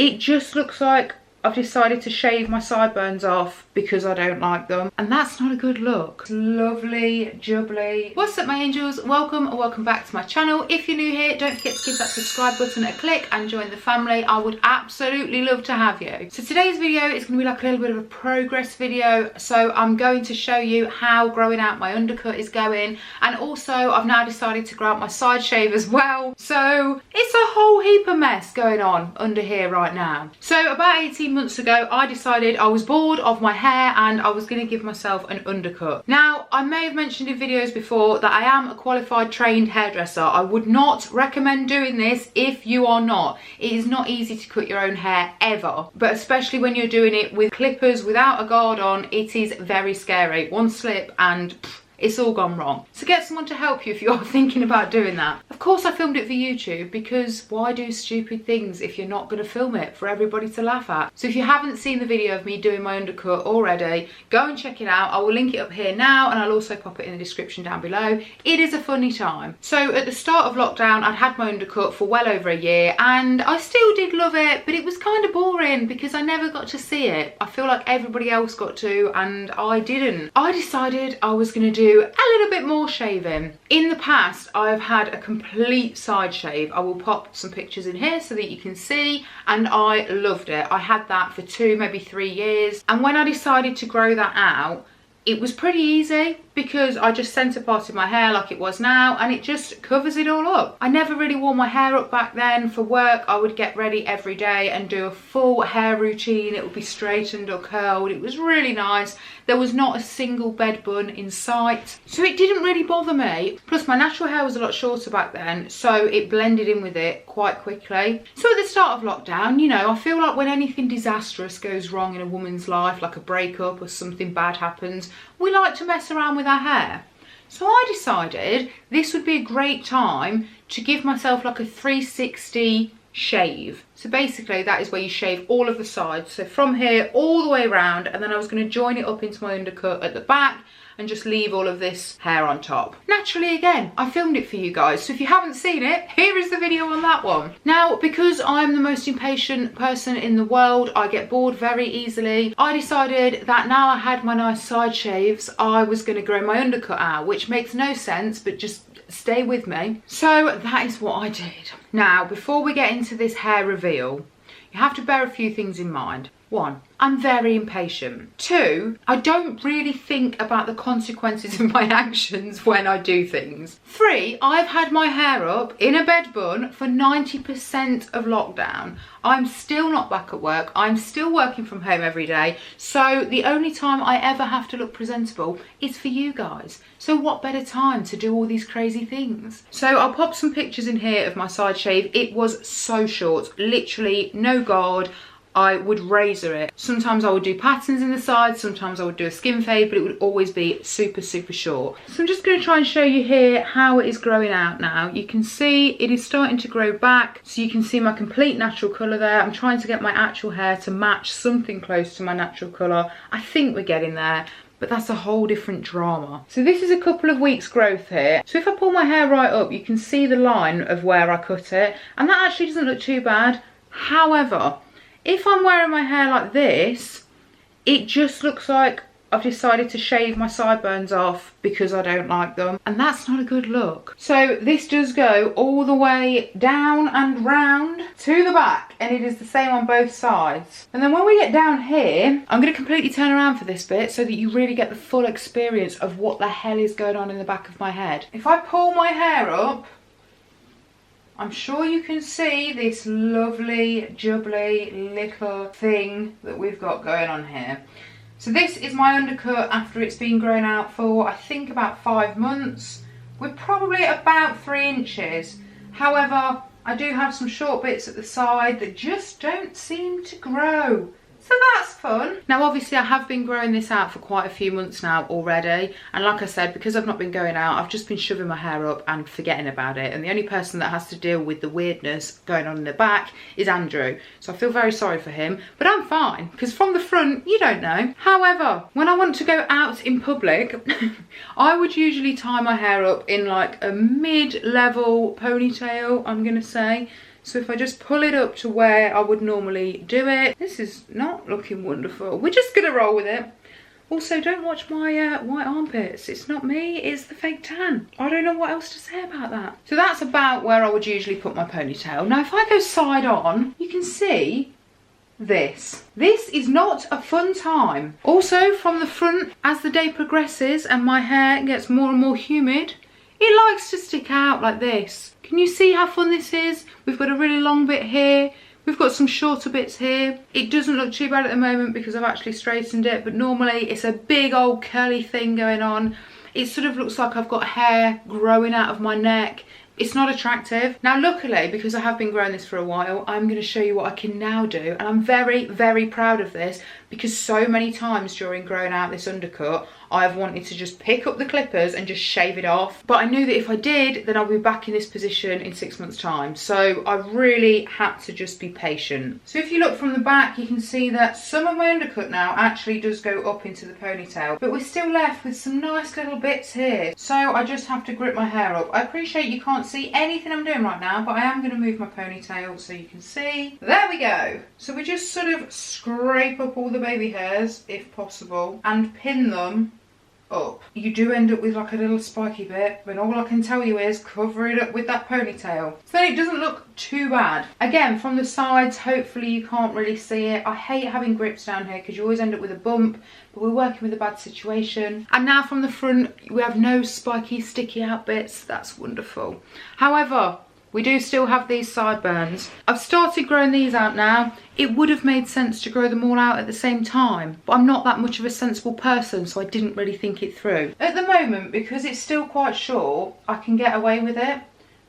it just looks like I've decided to shave my sideburns off because I don't like them, and that's not a good look. Lovely jubbly. What's up, my angels? Welcome or welcome back to my channel. If you're new here, don't forget to give that subscribe button a click and join the family. I would absolutely love to have you. So today's video is going to be like a little bit of a progress video. So I'm going to show you how growing out my undercut is going, and also I've now decided to grow out my side shave as well. So it's a whole heap of mess going on under here right now. So about 18 months ago, I decided I was bored of my hair and I was going to give myself an undercut. Now, I may have mentioned in videos before that I am a qualified trained hairdresser. I would not recommend doing this if you are not. It is not easy to cut your own hair ever, but especially when you're doing it with clippers without a guard on, it is very scary. One slip and it's all gone wrong. So get someone to help you if you are thinking about doing that. Of course I filmed it for YouTube, because why do stupid things if you're not going to film it for everybody to laugh at? So if you haven't seen the video of me doing my undercut already, go and check it out. I will link it up here now, and I'll also pop it in the description down below. It is a funny time. So at the start of lockdown, I'd had my undercut for well over a year, and I still did love it, but it was kind of boring because I never got to see it. I feel like everybody else got to and I didn't. I decided I was going to do a little bit more shaving. In the past, I've had a complete side shave. I will pop some pictures in here so that you can see, and I loved it. I had that for 2, maybe 3 years, and when I decided to grow that out, it was pretty easy because I just centre parted my hair like it was now, and it just covers it all up. I never really wore my hair up back then. For work, I would get ready every day and do a full hair routine. It would be straightened or curled. It was really nice. There was not a single bed bun in sight, so it didn't really bother me. Plus my natural hair was a lot shorter back then, so it blended in with it quite quickly. So at the start of lockdown, you know, I feel like when anything disastrous goes wrong in a woman's life, like a breakup or something bad happens, we like to mess around with our hair. So I decided this would be a great time to give myself like a 360 shave. So basically that is where you shave all of the sides, so from here all the way around, and then I was going to join it up into my undercut at the back and just leave all of this hair on top. Naturally, again, I filmed it for you guys, so if you haven't seen it, here is the video on that one. Now, because I'm the most impatient person in the world, I get bored very easily, I decided that now I had my nice side shaves, I was going to grow my undercut out, which makes no sense, but just stay with me. So that is what I did. Now, before we get into this hair reveal, you have to bear a few things in mind. 1, I'm very impatient. 2, I don't really think about the consequences of my actions when I do things. 3, I've had my hair up in a bed bun for 90% of lockdown. I'm still not back at work. I'm still working from home every day. So the only time I ever have to look presentable is for you guys. So what better time to do all these crazy things? So I'll pop some pictures in here of my side shave. It was so short, literally no guard. I would razor it. Sometimes I would do patterns in the sides, sometimes I would do a skin fade, but it would always be super, super short. So I'm just going to try and show you here how it is growing out now. You can see it is starting to grow back, so you can see my complete natural colour there. I'm trying to get my actual hair to match something close to my natural colour. I think we're getting there, but that's a whole different drama. So this is a couple of weeks growth here. So if I pull my hair right up, you can see the line of where I cut it, and that actually doesn't look too bad. However, if I'm wearing my hair like this, it just looks like I've decided to shave my sideburns off because I don't like them, and that's not a good look. So this does go all the way down and round to the back, and it is the same on both sides. And then when we get down here, I'm going to completely turn around for this bit so that you really get the full experience of what the hell is going on in the back of my head. If I pull my hair up, I'm sure you can see this lovely, jubbly little thing that we've got going on here. So this is my undercut after it's been grown out for, I think, about 5 months. We're probably at about 3 inches. However, I do have some short bits at the side that just don't seem to grow. So that's fun. Now obviously I have been growing this out for quite a few months now already, and like I said, because I've not been going out, I've just been shoving my hair up and forgetting about it, and the only person that has to deal with the weirdness going on in the back is Andrew. So I feel very sorry for him, but I'm fine, because from the front you don't know. However, when I want to go out in public, I would usually tie my hair up in like a mid-level ponytail, I'm gonna say. So if I just pull it up to where I would normally do it, this is not looking wonderful. We're just gonna roll with it. Also, don't watch my white armpits. It's not me, it's the fake tan. I don't know what else to say about that. So that's about where I would usually put my ponytail. Now, if I go side on, you can see this. This is not a fun time. Also, from the front, as the day progresses and my hair gets more and more humid, it likes to stick out like this. Can you see how fun this is? We've got a really long bit here. We've got some shorter bits here. It doesn't look too bad at the moment because I've actually straightened it, but normally it's a big old curly thing going on. It sort of looks like I've got hair growing out of my neck. It's not attractive. Now, luckily, because I have been growing this for a while, I'm going to show you what I can now do. And I'm very, very proud of this because so many times during growing out this undercut, I've wanted to just pick up the clippers and just shave it off. But I knew that if I did, then I'll be back in this position in 6 months' time. So I really had to just be patient. So if you look from the back, you can see that some of my undercut now actually does go up into the ponytail. But we're still left with some nice little bits here. So I just have to grip my hair up. I appreciate you can't see anything I'm doing right now, but I am going to move my ponytail so you can see. There we go. So we just sort of scrape up all the baby hairs, if possible, and pin them up. You do end up with like a little spiky bit, but all I can tell you is cover it up with that ponytail so then it doesn't look too bad. Again, from the sides, hopefully you can't really see it. I hate having grips down here because you always end up with a bump, but we're working with a bad situation. And now from the front, we have no spiky, sticky out bits. That's wonderful. However, we do still have these sideburns. I've started growing these out now. It would have made sense to grow them all out at the same time, but I'm not that much of a sensible person, so I didn't really think it through. At the moment, because it's still quite short, I can get away with it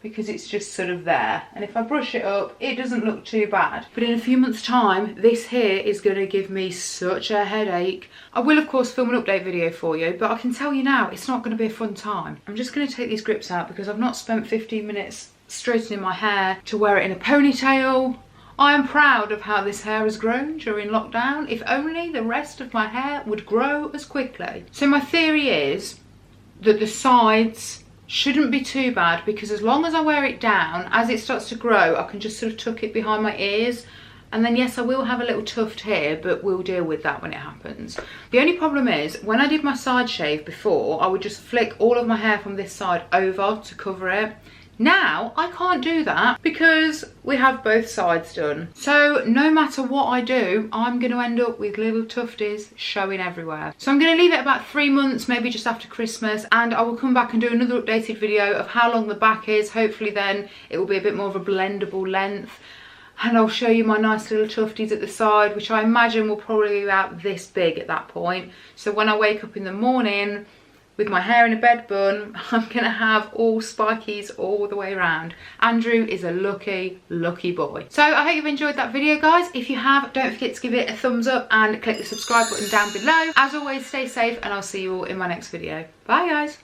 because it's just sort of there. And if I brush it up, it doesn't look too bad. But in a few months' time, this here is going to give me such a headache. I will, of course, film an update video for you, but I can tell you now, it's not going to be a fun time. I'm just going to take these grips out because I've not spent 15 minutes straightening my hair to wear it in a ponytail. I am proud of how this hair has grown during lockdown. If only the rest of my hair would grow as quickly. So my theory is that the sides shouldn't be too bad because as long as I wear it down, as it starts to grow, I can just sort of tuck it behind my ears. And then yes, I will have a little tuft here, but we'll deal with that when it happens. The only problem is, when I did my side shave before, I would just flick all of my hair from this side over to cover it. Now, I can't do that because we have both sides done. So no matter what I do, I'm going to end up with little tufties showing everywhere. So I'm going to leave it about 3 months, maybe just after Christmas, and I will come back and do another updated video of how long the back is. Hopefully then it will be a bit more of a blendable length. And I'll show you my nice little tufties at the side, which I imagine will probably be about this big at that point. So when I wake up in the morning, with my hair in a bed bun, I'm going to have all spikies all the way around. Andrew is a lucky, lucky boy. So I hope you've enjoyed that video, guys. If you have, don't forget to give it a thumbs up and click the subscribe button down below. As always, stay safe and I'll see you all in my next video. Bye, guys.